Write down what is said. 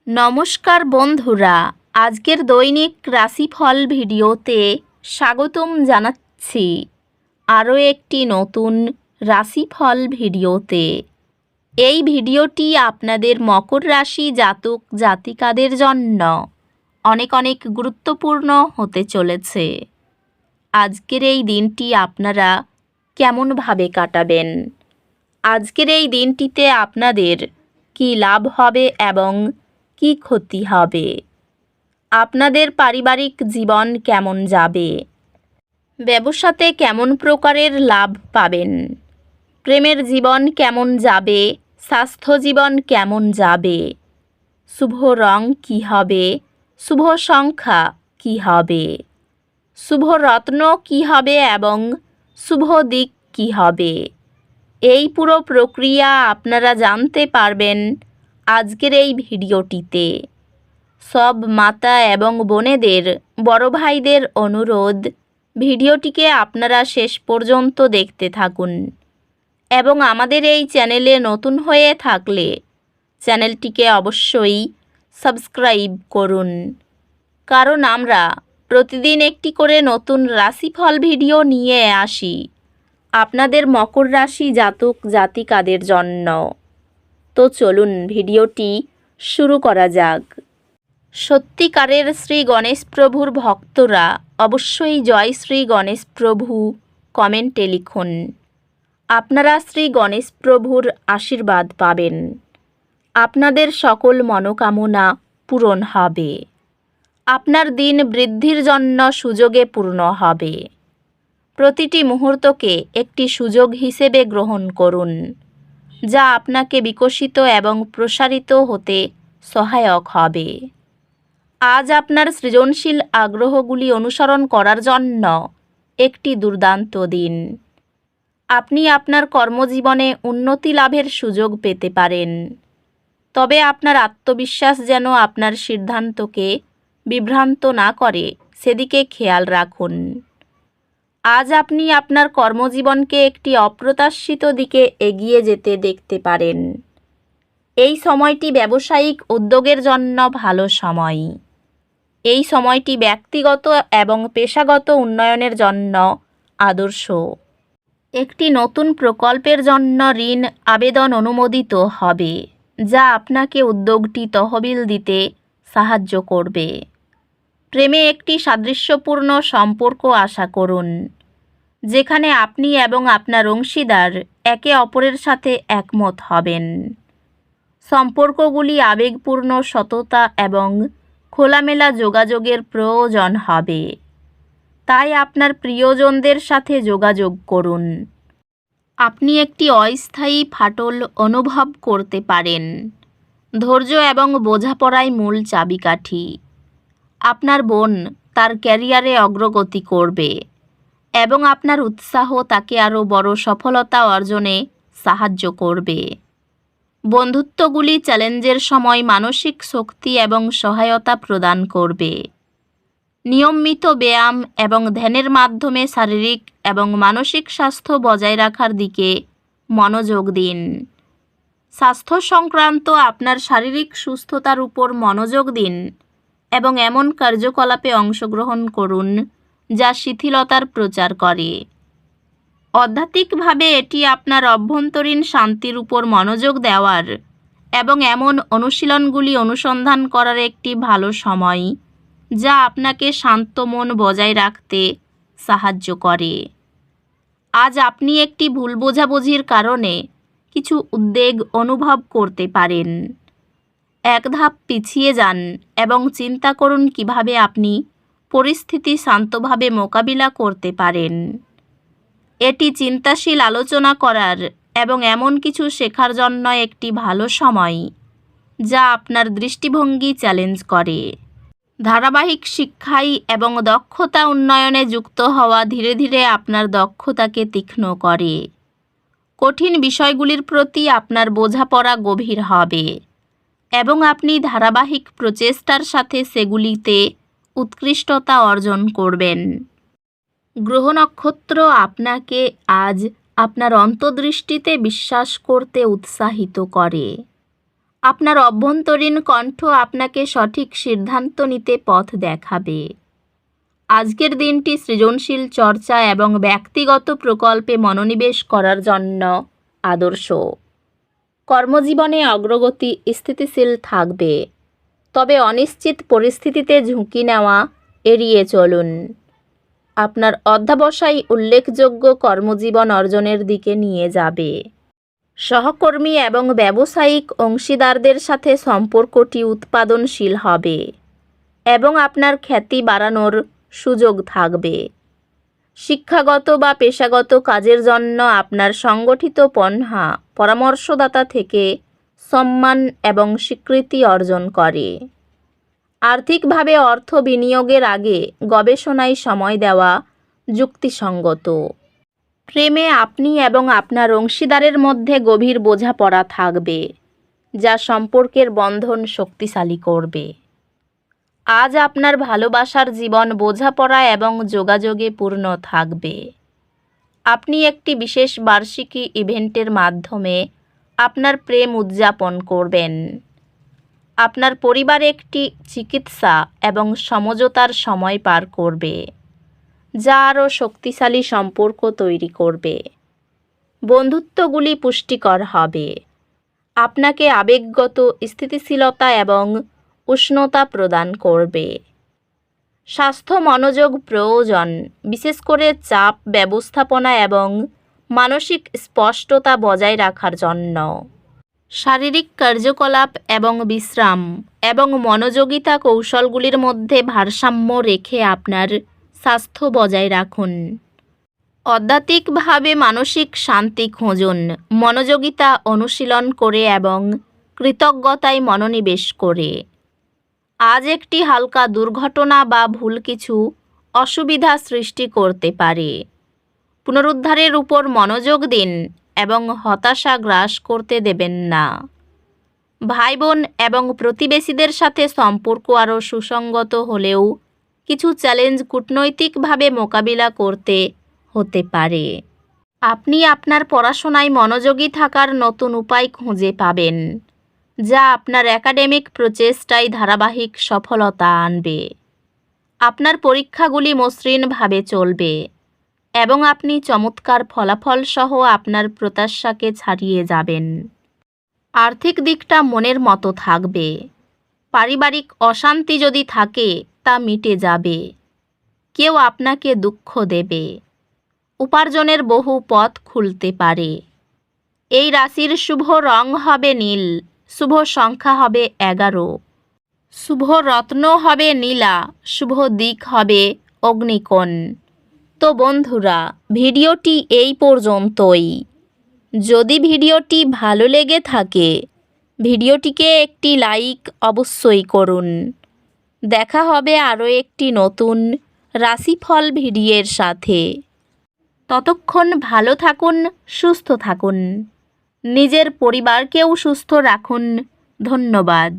নমস্কার বন্ধুরা, আজকের দৈনিক রাশিফল ভিডিওতে স্বাগতম জানাচ্ছি আরও একটি নতুন রাশিফল ভিডিওতে। এই ভিডিওটি আপনাদের মকর রাশি জাতক জাতিকাদের জন্য অনেক অনেক গুরুত্বপূর্ণ হতে চলেছে। আজকের এই দিনটি আপনারা কেমনভাবে কাটাবেন, আজকের এই দিনটিতে আপনাদের কী লাভ হবে এবং কি ক্ষতি হবে, আপনাদের পারিবারিক জীবন কেমন যাবে, ব্যবসাতে কেমন প্রকারের লাভ পাবেন, প্রেমের জীবন কেমন যাবে, স্বাস্থ্য জীবন কেমন যাবে, শুভ রং কী হবে, শুভ সংখ্যা কী হবে, শুভ রত্ন কী হবে এবং শুভ দিক কী হবে, এই পুরো প্রক্রিয়া আপনারা জানতে পারবেন আজকের এই ভিডিওটিতে। সব মাতা এবং বোনেদের, বড় ভাইদের অনুরোধ, ভিডিওটিকে আপনারা শেষ পর্যন্ত দেখতে থাকুন এবং আমাদের এই চ্যানেলে নতুন হয়ে থাকলে চ্যানেলটিকে অবশ্যই সাবস্ক্রাইব করুন, কারণ আমরা প্রতিদিন একটি করে নতুন রাশিফল ভিডিও নিয়ে আসি আপনাদের মকর রাশি জাতক জাতিকাদের জন্য। তো চলুন ভিডিওটি শুরু করা যাক। সত্যিকারের শ্রী গণেশ প্রভুর ভক্তরা অবশ্যই জয় শ্রী গণেশ প্রভু কমেন্টে লিখুন। আপনারা শ্রী গণেশ প্রভুর আশীর্বাদ পাবেন, আপনাদের সকল মনোকামনা পূরণ হবে, আপনার দিন বৃদ্ধির জন্য সুযোগে পূর্ণ হবে। প্রতিটি মুহূর্তকে একটি সুযোগ হিসেবে গ্রহণ করুন, যা আপনাকে বিকশিত এবং প্রসারিত হতে সহায়ক হবে। আজ আপনার সৃজনশীল আগ্রহগুলি অনুসরণ করার জন্য একটি দুর্দান্ত দিন। আপনি আপনার কর্মজীবনে উন্নতি লাভের সুযোগ পেতে পারেন, তবে আপনার আত্মবিশ্বাস যেন আপনার সিদ্ধান্তকে বিভ্রান্ত না করে সেদিকে খেয়াল রাখুন। আজ আপনি আপনার কর্মজীবনকে একটি অপ্রত্যাশিত দিকে এগিয়ে যেতে দেখতে পারেন। এই সময়টি ব্যবসায়িক উদ্যোগের জন্য ভালো সময়। এই সময়টি ব্যক্তিগত এবং পেশাগত উন্নয়নের জন্য আদর্শ। একটি নতুন প্রকল্পের জন্য ঋণ আবেদন অনুমোদিত হবে, যা আপনাকে উদ্যোগটি তহবিল দিতে সাহায্য করবে। প্রেমে একটি সাদৃশ্যপূর্ণ সম্পর্ক আশা করুন, যেখানে আপনি এবং আপনার অংশীদার একে অপরের সাথে একমত হবেন। সম্পর্কগুলি আবেগপূর্ণ, সততা এবং খোলামেলা যোগাযোগের প্রয়োজন হবে, তাই আপনার প্রিয়জনদের সাথে যোগাযোগ করুন। আপনি একটি অস্থায়ী ফাটল অনুভব করতে পারেন। ধৈর্য এবং বোঝাপড়াই মূল চাবিকাঠি। আপনার বোন তার ক্যারিয়ারে অগ্রগতি করবে এবং আপনার উৎসাহ তাকে আরও বড় সফলতা অর্জনে সাহায্য করবে। বন্ধুত্বগুলি চ্যালেঞ্জের সময় মানসিক শক্তি এবং সহায়তা প্রদান করবে। নিয়মিত ব্যায়াম এবং ধ্যানের মাধ্যমে শারীরিক এবং মানসিক স্বাস্থ্য বজায় রাখার দিকে মনোযোগ দিন। স্বাস্থ্য সংক্রান্ত আপনার শারীরিক সুস্থতার উপর মনোযোগ দিন এবং এমন কার্যকলাপে অংশগ্রহণ করুন যা শিথিলতার প্রচার করে। আধ্যাত্মিকভাবে এটি আপনার অভ্যন্তরীণ শান্তির উপর মনোযোগ দেওয়ার এবং এমন অনুশীলনগুলি অনুসন্ধান করার একটি ভালো সময়, যা আপনাকে শান্ত মন বজায় রাখতে সাহায্য করে। আজ আপনি একটি ভুল বোঝাবুঝির কারণে কিছু উদ্বেগ অনুভব করতে পারেন। এক ধাপ পিছিয়ে যান এবং চিন্তা করুন কিভাবে আপনি পরিস্থিতি শান্তভাবে মোকাবিলা করতে পারেন। এটি চিন্তাশীল আলোচনা করার এবং এমন কিছু শেখার জন্য একটি ভালো সময়, যা আপনার দৃষ্টিভঙ্গি চ্যালেঞ্জ করে। ধারাবাহিক শিক্ষায় এবং দক্ষতা উন্নয়নে যুক্ত হওয়া ধীরে ধীরে আপনার দক্ষতাকে তীক্ষ্ণ করে। কঠিন বিষয়গুলির প্রতি আপনার বোঝাপড়া গভীর হবে এবং আপনি ধারাবাহিক প্রচেষ্টার সাথে সেগুলিতে উৎকৃষ্টতা অর্জন করবেন। গ্রহ নক্ষত্র আপনাকে আজ আপনার অন্তর্দৃষ্টিতে বিশ্বাস করতে উৎসাহিত করে। আপনার অভ্যন্তরীণ কণ্ঠ আপনাকে সঠিক সিদ্ধান্ত নিতে পথ দেখাবে। আজকের দিনটি সৃজনশীল চর্চা এবং ব্যক্তিগত প্রকল্পে মনোনিবেশ করার জন্য আদর্শ। কর্মজীবনে অগ্রগতি স্থিতিশীল থাকবে, তবে অনিশ্চিত পরিস্থিতিতে ঝুঁকি নেওয়া এড়িয়ে চলুন। আপনার অধ্যবসায় উল্লেখযোগ্য কর্মজীবন অর্জনের দিকে নিয়ে যাবে। সহকর্মী এবং ব্যবসায়িক অংশীদারদের সাথে সম্পর্কটি উৎপাদনশীল হবে এবং আপনার খ্যাতি বাড়ানোর সুযোগ থাকবে। শিক্ষাগত বা পেশাগত কাজের জন্য আপনার সংগঠিত পরামর্শদাতা থেকে সম্মান এবং স্বীকৃতি অর্জন করে। আর্থিকভাবে অর্থ বিনিয়োগের আগে গবেষণায় সময় দেওয়া যুক্তিসঙ্গত। প্রেমে আপনি এবং আপনার অংশীদারের মধ্যে গভীর বোঝাপড়া থাকবে, যা সম্পর্কের বন্ধন শক্তিশালী করবে। আজ আপনার ভালোবাসার জীবন বোঝাপড়া এবং যোগাযোগে পূর্ণ থাকবে। আপনি একটি বিশেষ বার্ষিকী ইভেন্টের মাধ্যমে আপনার প্রেম উদযাপন করবেন। আপনার পরিবার একটি চিকিৎসা এবং সমঝোতার সময় পার করবে, যা আরও শক্তিশালী সম্পর্ক তৈরি করবে। বন্ধুত্বগুলি পুষ্টিকর হবে, আপনাকে আবেগগত স্থিতিশীলতা এবং উষ্ণতা প্রদান করবে। স্বাস্থ্য মনোযোগ প্রয়োজন, বিশেষ করে চাপ ব্যবস্থাপনা এবং মানসিক স্পষ্টতা বজায় রাখার জন্য। শারীরিক কার্যকলাপ এবং বিশ্রাম এবং মনোযোগিতা কৌশলগুলির মধ্যে ভারসাম্য রেখে আপনার স্বাস্থ্য বজায় রাখুন। আধ্যাত্মিকভাবে মানসিক শান্তি খুঁজুন, মনোযোগিতা অনুশীলন করে এবং কৃতজ্ঞতায় মনোনিবেশ করে। আজ একটি হালকা দুর্ঘটনা বা ভুল কিছু অসুবিধা সৃষ্টি করতে পারে। পুনরুদ্ধারের উপর মনোযোগ দিন এবং হতাশা গ্রাস করতে দেবেন না। ভাই বোন এবং প্রতিবেশীদের সাথে সম্পর্ক আরও সুসংগত হলেও কিছু চ্যালেঞ্জ কূটনৈতিকভাবে মোকাবিলা করতে হতে পারে। আপনি আপনার পড়াশোনায় মনোযোগী থাকার নতুন উপায় খুঁজে পাবেন, যা আপনার একাডেমিক প্রচেষ্টায় ধারাবাহিক সফলতা আনবে। আপনার পরীক্ষাগুলি মসৃণভাবে চলবে এবং আপনি চমৎকার ফলাফল সহ আপনার প্রত্যাশাকে ছাড়িয়ে যাবেন। আর্থিক দিকটা মনের মতো থাকবে। পারিবারিক অশান্তি যদি থাকে তা মিটে যাবে। কেউ আপনাকে দুঃখ দেবে। উপার্জনের বহু পথ খুলতে পারে। এই রাশির শুভ রং হবে নীল, শুভ সংখ্যা হবে 11, শুভ রত্ন হবে নীলা, শুভ দিক হবে অগ্নিকোণ। তো বন্ধুরা, ভিডিওটি এই পর্যন্তই। যদি ভিডিওটি ভালো লেগে থাকে, ভিডিওটিকে একটি লাইক অবশ্যই করুন। দেখা হবে আরও একটি নতুন রাশিফল ভিডিওর সাথে। ততক্ষণ ভালো থাকুন, সুস্থ থাকুন, নিজের পরিবারকেও সুস্থ রাখুন। ধন্যবাদ।